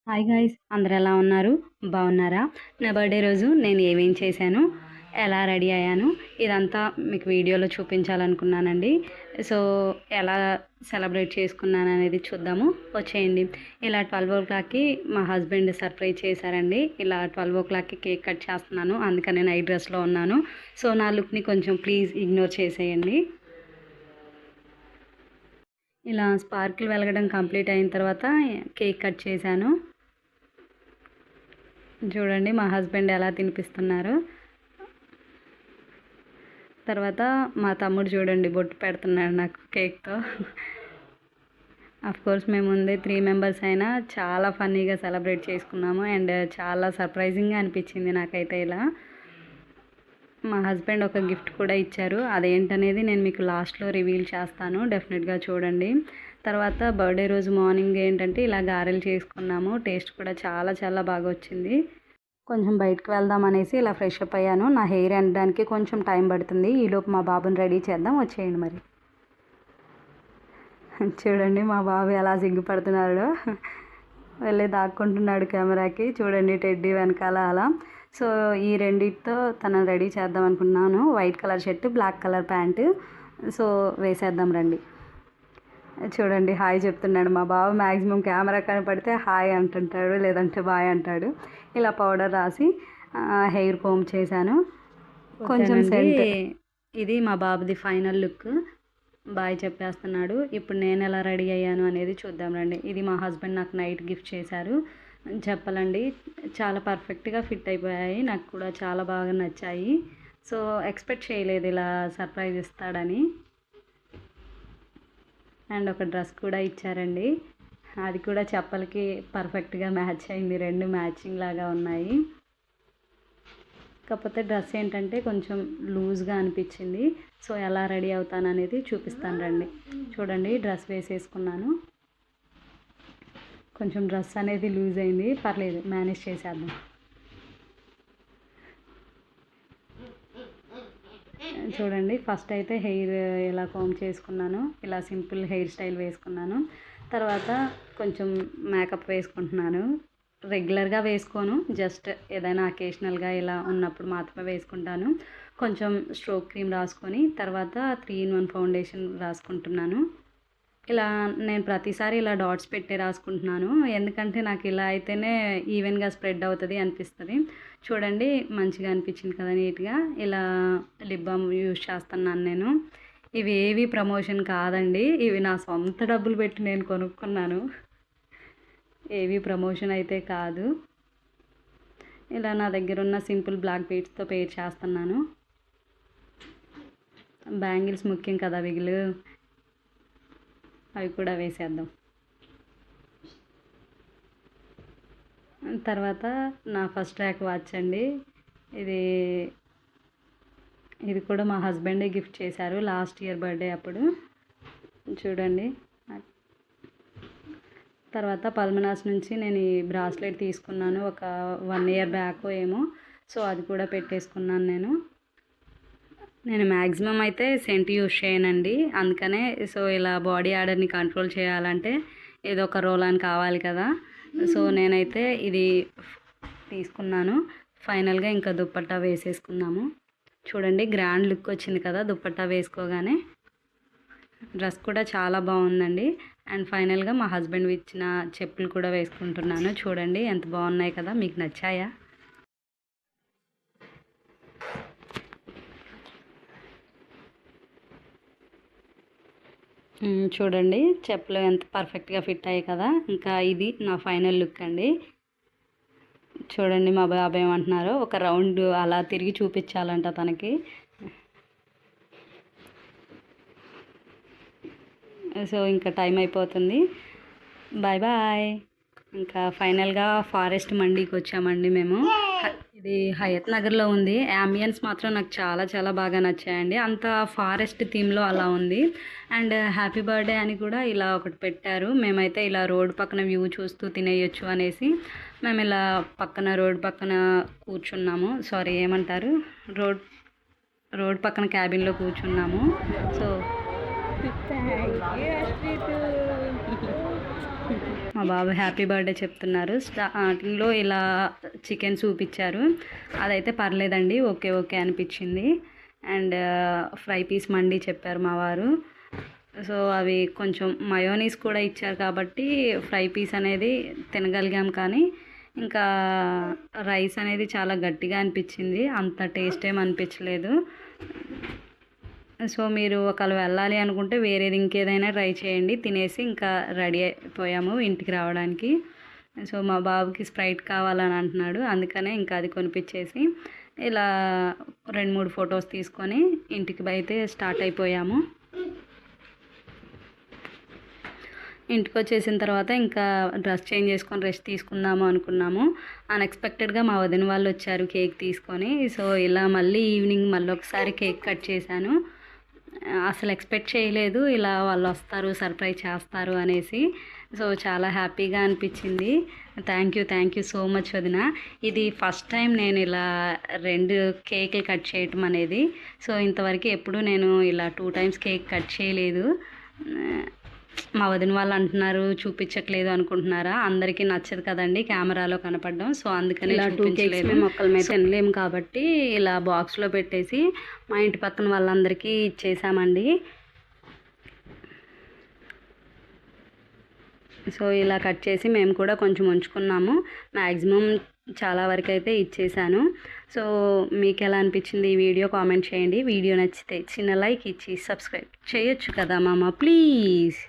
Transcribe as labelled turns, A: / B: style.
A: Hi guys, అందరు ఎలా ఉన్నారు? బాగున్నారా? నా బర్త్డే రోజు నేను ఏమేం చేశాను, ఎలా రెడీ అయ్యాను, ఇదంతా మీకు వీడియోలో చూపించాలనుకున్నానండి. సో ఎలా సెలబ్రేట్ చేసుకున్నాను అనేది చూద్దాము, వచ్చేయండి. ఇలా 12 o'clockకి మా హస్బెండ్ సర్ప్రైజ్ చేశారండి. ఇలా 12 o'clockకి కేక్ కట్ చేస్తున్నాను, అందుకని నైట్ డ్రెస్లో ఉన్నాను. సో నా లుక్ని కొంచెం ప్లీజ్ ఇగ్నోర్ చేసేయండి. ఇలా స్పార్కిల్ వెలగడం కంప్లీట్ అయిన తర్వాత కేక్ కట్ చేశాను. చూడండి మా హస్బెండ్ ఎలా తినిపిస్తున్నారు. తర్వాత మా తమ్ముడు చూడండి బొట్టు పెడుతున్నాడు నాకు కేక్తో. కోర్స్ మేము ముందే 3 మెంబర్స్ అయినా చాలా ఫన్నీగా సెలబ్రేట్ చేసుకున్నాము. అండ్ చాలా సర్ప్రైజింగ్గా అనిపించింది నాకైతే. ఇలా మా హస్బెండ్ ఒక గిఫ్ట్ కూడా ఇచ్చారు, అదేంటనేది నేను మీకు లాస్ట్లో రివీల్ చేస్తాను, డెఫినెట్గా చూడండి. తర్వాత బర్త్డే రోజు మార్నింగ్ ఏంటంటే ఇలా గారెలు చేసుకున్నాము. టేస్ట్ కూడా చాలా చాలా బాగా వచ్చింది. కొంచెం బయటకు వెళ్దాం అనేసి ఇలా ఫ్రెష్ అప్ అయ్యాను. నా హెయిర్ ఎండడానికి కొంచెం టైం పడుతుంది, ఈలోపు మా బాబుని రెడీ చేద్దాం, వచ్చేయండి మరి. చూడండి మా బాబు ఎలా సిగ్గుపడుతున్నాడో, వెళ్ళి దాక్కుంటున్నాడు కెమెరాకి. చూడండి టెడ్డీ వెనకాల అలా. సో ఈ రెండిటితో తనని రెడీ చేద్దాం అనుకున్నాను. White colour shirt, black colour pant. So వేసేద్దాం రండి. చూడండి హాయ్ చెప్తున్నాడు మా బాబు. మ్యాక్సిమం కెమెరా కనపడితే హాయ్ అంటుంటాడు, లేదంటే బాయ్ అంటాడు. ఇలా పౌడర్ రాసి హెయిర్ కోమ్ చేశాను. కొంచెం సెంట్. ఇది మా బాబుది ఫైనల్ లుక్. బాయ్ చెప్పేస్తున్నాడు. ఇప్పుడు నేను ఎలా రెడీ అయ్యాను అనేది చూద్దాం రండి. ఇది మా హస్బెండ్ నాకు నైట్ గిఫ్ట్ చేశారు. చెప్పాలండి చాలా పర్ఫెక్ట్గా ఫిట్ అయిపోయాయి, నాకు కూడా చాలా బాగా నచ్చాయి. సో ఎక్స్పెక్ట్ చేయలేదు ఇలా సర్ప్రైజ్ ఇస్తాడని. అండ్ ఒక డ్రెస్ కూడా ఇచ్చారండి, అది కూడా చెప్పలకి పర్ఫెక్ట్గా మ్యాచ్ అయింది, రెండు మ్యాచింగ్ లాగా ఉన్నాయి. కాకపోతే డ్రెస్ ఏంటంటే కొంచెం లూజ్గా అనిపించింది. సో ఎలా రెడీ అవుతాను అనేది చూపిస్తాను రండి. చూడండి డ్రెస్ వేసేసుకున్నాను. కొంచెం డ్రెస్ అనేది లూజ్ అయింది, పర్లేదు మేనేజ్ చేసేద్దాం. చూడండి ఫస్ట్ అయితే హెయిర్ ఇలా కోమ్ చేసుకున్నాను, ఇలా సింపుల్ హెయిర్ స్టైల్ వేసుకున్నాను. తర్వాత కొంచెం మేకప్ వేసుకుంటున్నాను. రెగ్యులర్గా వేసుకోను, జస్ట్ ఏదైనా అకేషనల్గా ఇలా ఉన్నప్పుడు మాత్రమే వేసుకుంటాను. కొంచెం స్ట్రోక్ క్రీమ్ రాసుకొని తర్వాత 3-in-1 ఫౌండేషన్ రాసుకుంటున్నాను. ఇలా నేను ప్రతిసారి ఇలా డాట్స్ పెట్టి రాసుకుంటున్నాను, ఎందుకంటే నాకు ఇలా అయితేనే ఈవెన్గా స్ప్రెడ్ అవుతుంది అనిపిస్తుంది. చూడండి మంచిగా అనిపించింది కదా నీట్గా. ఇలా లిప్ బామ్ యూజ్ చేస్తున్నాను నేను. ఇవి ఏవి ప్రమోషన్ కాదండి, ఇవి నా సొంత డబ్బులు పెట్టి నేను కొనుక్కున్నాను, ఏవి ప్రమోషన్ అయితే కాదు. ఇలా నా దగ్గర ఉన్న సింపుల్ బ్లాక్ బీడ్స్తో పేర్ చేస్తున్నాను. బ్యాంగిల్స్ ముఖ్యం కదా విగులు, అవి కూడా వేసేద్దాం. తర్వాత నా ఫస్ట్ ర్యాక్ వాచ్ అండి, ఇది కూడా మా హస్బెండే గిఫ్ట్ చేశారు లాస్ట్ ఇయర్ బర్త్డే అప్పుడు. చూడండి. తర్వాత పల్మనాస్ నుంచి నేను ఈ బ్రాస్లెట్ తీసుకున్నాను ఒక 1 year బ్యాక్ ఏమో. సో అది కూడా పెట్టేసుకున్నాను నేను మ్యాక్సిమం అయితే సెంట్ యూజ్ చేయనండి, అందుకనే. సో ఇలా బాడీ ఆర్డర్ని కంట్రోల్ చేయాలంటే ఏదో ఒక రోల్ కావాలి కదా. సో నేనైతే ఇది తీసుకున్నాను. ఫైనల్గా ఇంకా దుప్పట్టా వేసేసుకున్నాము. చూడండి గ్రాండ్ లుక్ వచ్చింది కదా దుప్పట్టా వేసుకోగానే. డ్రెస్ కూడా చాలా బాగుందండి. అండ్ ఫైనల్గా మా హస్బెండ్ ఇచ్చిన చెప్పులు కూడా వేసుకుంటున్నాను. చూడండి ఎంత బాగున్నాయి కదా, మీకు నచ్చాయా? చూడండి చెప్పులు ఎంత పర్ఫెక్ట్గా ఫిట్ అయ్యాయి కదా. ఇంకా ఇది నా ఫైనల్ లుక్ అండి. చూడండి మా బాబాయ్ ఏమంటున్నారు, ఒక రౌండ్ అలా తిరిగి చూపించాలంట తనకి. సో ఇంకా టైం అయిపోతుంది, బాయ్ బాయ్. ఇంకా ఫైనల్గా ఫారెస్ట్ మండీకి వచ్చామండి మేము. ఇది హయత్ నగర్లో ఉంది. యాంబియన్స్ మాత్రం నాకు చాలా చాలా బాగా నచ్చాయండి, అంత ఫారెస్ట్ థీమ్లో అలా ఉంది. అండ్ హ్యాపీ బర్త్డే అని కూడా ఇలా ఒకటి పెట్టారు. మేమైతే ఇలా రోడ్ పక్కన వ్యూ చూస్తూ తినేయొచ్చు అనేసి మేము ఇలా రోడ్ పక్కన కూర్చున్నాము. సారీ ఏమంటారు, రోడ్ పక్కన క్యాబిన్లో కూర్చున్నాము. సో మా బాబు హ్యాపీ బర్త్డే చెప్తున్నారు. స్టార్టింగ్లో ఇలా చికెన్ చూపించారు, అదైతే పర్లేదండి, ఓకే ఓకే అనిపించింది. అండ్ ఫ్రై పీస్ మండి చెప్పారు మా వారు. సో అవి కొంచెం మయోనీస్ కూడా ఇచ్చారు కాబట్టి ఫ్రై పీస్ అనేది తినగలిగాం, కానీ ఇంకా రైస్ అనేది చాలా గట్టిగా అనిపించింది, అంత టేస్ట్ ఏం అనిపించలేదు. సో మీరు ఒకవేళ వెళ్ళాలి అనుకుంటే వేరేది ఇంకేదైనా ట్రై చేయండి. తినేసి ఇంకా రెడీ అయిపోయాము ఇంటికి రావడానికి. సో మా బాబుకి స్ప్రైట్ కావాలని అంటున్నాడు, అందుకనే ఇంకా అది కొనిపించేసి ఇలా 2-3 ఫొటోస్ తీసుకొని ఇంటికి అయితే స్టార్ట్ అయిపోయాము. ఇంటికి వచ్చేసిన తర్వాత ఇంకా డ్రెస్ చేంజ్ చేసుకొని రెస్ట్ తీసుకుందాము అనుకున్నాము. అన్ఎక్స్పెక్టెడ్గా మా వదిన వాళ్ళు వచ్చారు కేక్ తీసుకొని. సో ఇలా మళ్ళీ ఈవినింగ్ మళ్ళీ ఒకసారి కేక్ కట్ చేశాను. అసలు ఎక్స్పెక్ట్ చేయలేదు ఇలా వాళ్ళు వస్తారు, సర్ప్రైజ్ చేస్తారు అనేసి. సో చాలా హ్యాపీగా అనిపించింది. థ్యాంక్ యూ సో మచ్ వదిన. ఇది ఫస్ట్ టైం నేను ఇలా 2 కేక్లు కట్ చేయటం అనేది. సో ఇంతవరకు ఎప్పుడు నేను ఇలా 2 టైమ్స్ కేక్ కట్ చేయలేదు. మా వదిన వాళ్ళు అంటున్నారు చూపించట్లేదు అనుకుంటున్నారా, అందరికీ నచ్చదు కదండి కెమెరాలో కనపడడం. సో అందుకని ఇలా 2 కేక్స్ మేము ఒక్కరి మీద తినలేము కాబట్టి ఇలా బాక్స్లో పెట్టేసి మా ఇంటి పక్కన వాళ్ళందరికీ ఇచ్చేసామండి. సో ఇలా కట్ చేసి మేము కూడా కొంచెం ఉంచుకున్నాము. మ్యాక్సిమం చాలా వరకు అయితే ఇచ్చేసాను. సో మీకు ఎలా అనిపించింది ఈ వీడియో కామెంట్ చేయండి. వీడియో నచ్చితే చిన్న లైక్ ఇచ్చి సబ్స్క్రైబ్ చేయొచ్చు కదా మామ, ప్లీజ్.